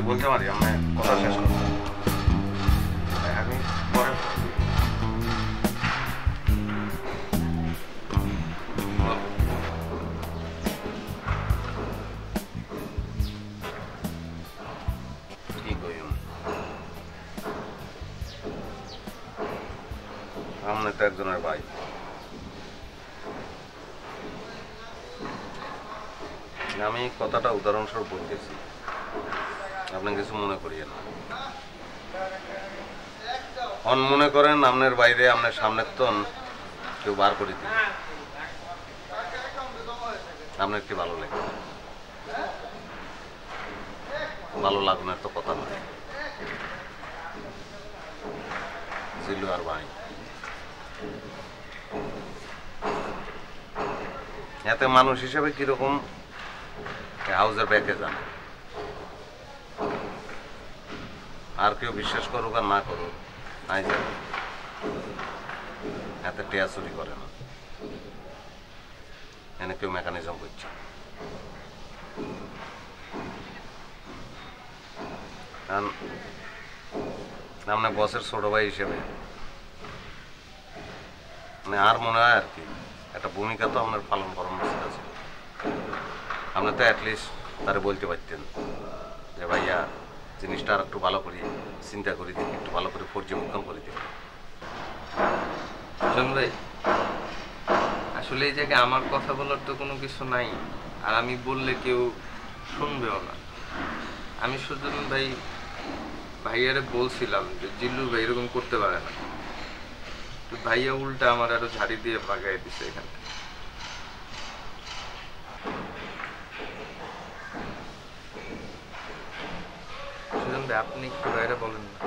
বলতে পারি আমি কথা শেষ করব আমি পরে কি কইম আমনে তো একজনের ভাই আমি কথাটা উদাহরণস্বরূপ বলতেছি আপনি কিছু মনে করিয়েন না অন মনে করেন আপনার বাইরে আপনার সামনের তন কেউ বার করে দিন আপনার কি ভালো লাগে ভালো লাগুনের তো কথা নয় জিল্লু আর ভাই এতে মানুষ হিসেবে কিরকম হাউজের ব্যাকে যান আর কেউ বিশ্বাস করুক আর না করুক নাই যাবে এতে টেয়া চুরি করে না এনে কেউ মেকানিজম করছে আপনার বসের ছোট ভাই হিসেবে মানে আর মনে হয় আর কি একটা ভূমিকা তো আপনার পালন করার উচিত আছে আপনি তো অ্যাটলিস্ট তারা বলতে পারতেন যে ভাইয়া জিনিসটা আর একটু ভালো করে চিন্তা করে দিন একটু ভালো করে পর্যবেক্ষণ করে দিন ভাই আসলে এই জায়গায় আমার কথা বলার তো কোনো কিছু নাই আর আমি বললে কেউ শুনবেও না আমি সুজন ভাই ভাইয়ারে বলছিলাম যে জিল্লু ভাই এরকম করতে পারে না তো ভাইয়া উল্টা আমার আরো ঝাড়ি দিয়ে ভাগাই দিছে এখান থেকে সুজন ভাই আপনি একটু বাইরে বলেন না